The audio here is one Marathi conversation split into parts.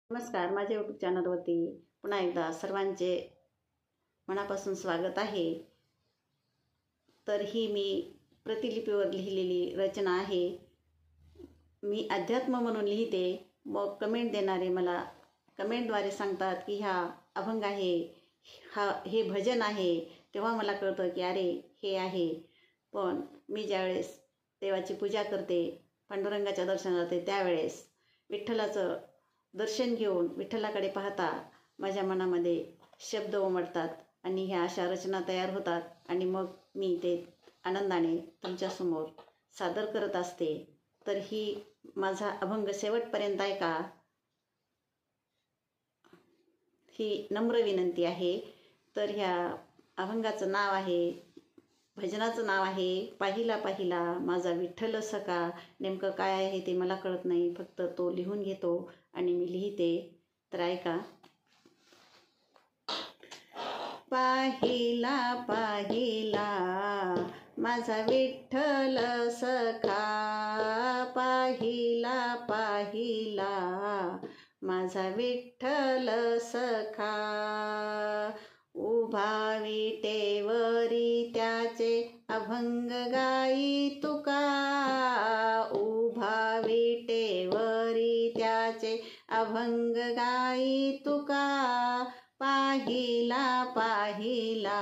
नमस्कार, माझ्या यूट्यूब चॅनलवरती पुन्हा एकदा सर्वांचे मनापासून स्वागत आहे. तर ही मी प्रतिलिपीवर लिहिलेली रचना आहे. मी अध्यात्म म्हणून लिहिते, मग कमेंट देणारे मला कमेंटद्वारे सांगतात की हा अभंग आहे, हे भजन आहे. तेव्हा मला कळतं की अरे हे आहे. पण मी ज्यावेळेस देवाची पूजा करते, पांडुरंगाच्या दर्शनाला जाते, त्यावेळेस विठ्ठलाचं दर्शन घेऊन विठ्ठलाकडे पाहता माझ्या मनामध्ये शब्द उमटतात आणि ह्या अशा रचना तयार होतात आणि मग मी ते आनंदाने तुमच्यासमोर सादर करत असते. तर ही माझा अभंग शेवटपर्यंत ऐका, ही नम्र विनंती आहे. तर ह्या अभंगाचं नाव आहे, भजनाचं नाव आहे पाहिला पाहिला माझा विठ्ठल सखा. नेमकं काय आहे ते मला कळत नाही, फक्त तो लिहून घेतो आणि मी लिहिते. तर ऐका. पाहिला पाहिला माझा विठ्ठल सखा, पाहिला पाहिला माझा विठ्ठल सखा. उभा विटेवरी त्याचे अभंग गाई तुका, उभा विटेवरी त्याचे अभंग गाई तुका. पाहिला पाहिला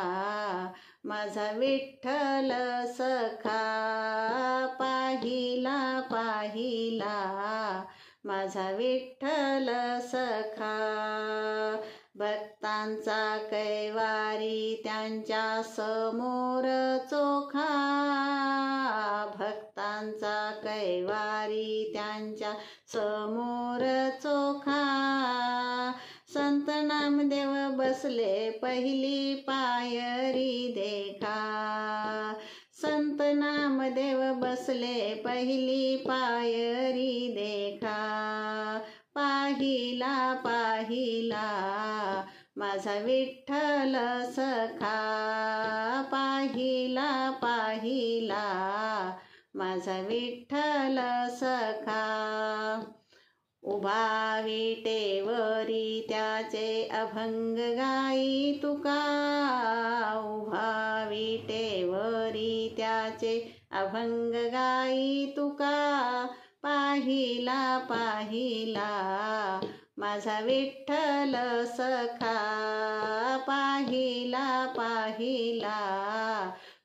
माझा विठ्ठल सखा, पाहिला पाहिला माझा विठ्ठल सखा. भक्तांचा कैवारी त्यांच्या समोर चोखा, भक्तांचा कैवारी त्यांच्या समोर चोखा. संत नामदेव बसले पहिली पायरी देखा, संत नामदेव बसले पहिली पायरी देखा. पाहिला पाहिला माझा विठ्ठल सखा, पाहिला पाहिला माझा विठ्ठल सखा. उभा विटेवरी त्याचे अभंग गाई तुका, उभा विटेवरी त्याचे अभंग गाई तुका. पाहिला पाहिला माझा विठ्ठल सखा, पाहिला पाहिला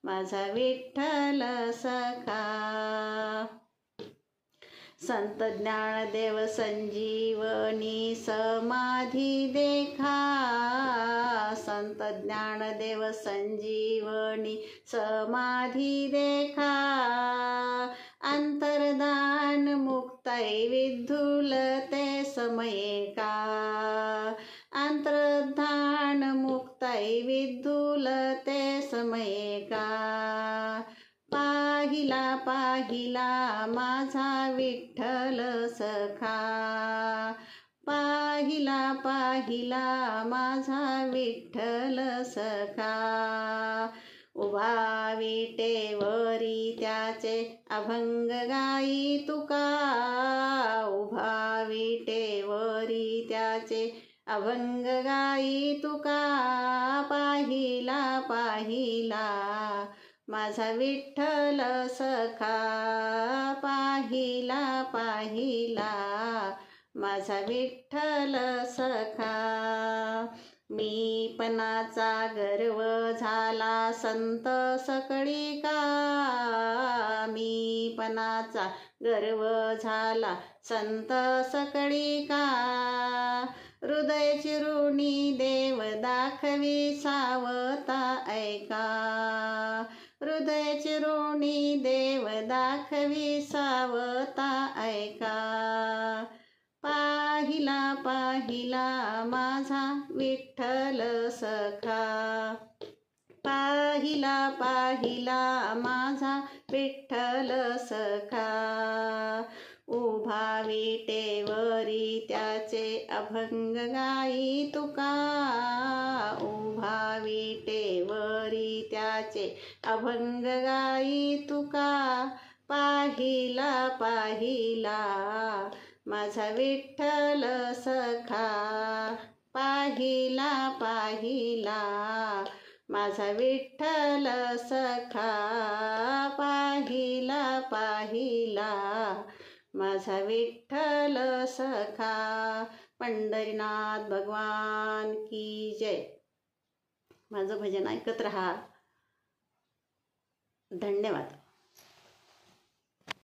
माझा विठ्ठल सखा. संत ज्ञानदेव संजीवनी समाधी देखा, संत ज्ञानदेव संजीवनी समाधी देखा. अंतर्धान मुक्ताई विद्धुल ते समये का, अंतर्धान मुक्ताई विद्धुल ते समये का. पाहिला पाहिला माझा विठ्ठल सखा, पाहिला पाहिला माझा विठ्ठल सखा. उभा विटेवरी त्याचे अभंग गाई तुका, उभा विटेवरी त्याचे अभंग गाई तुका. पाहिला पाहिला माझा विठ्ठल सखा, पाहिला पाहिला माझा विठ्ठल सखा. मी पणाचा गर्व झाला संत सकळी का, मी पणाचा गर्व झाला संत सकळी का. हृदय चिरुणी देव दाखवी सावता ऐका, हृदय चिरुणी देव दाखवी सावता ऐका. पाहिला पाहिला माझा विठ्ठल सखा, पाहिला पाहिला माझा विठ्ठल सखा. उभा विटेवरी त्याचे अभंग गाई तुका, उभा विटेवरी त्याचे अभंग गाई तुका. पाहिला पाहिला माझा विठ्ठल सखा, पाहिला पाहिला माझा विठ्ठल सखा, पाहिला पाहिला माझा विठ्ठल सखा. पंढरीनाथ भगवान की जय. माझं भजन ऐकत रहा. धन्यवाद.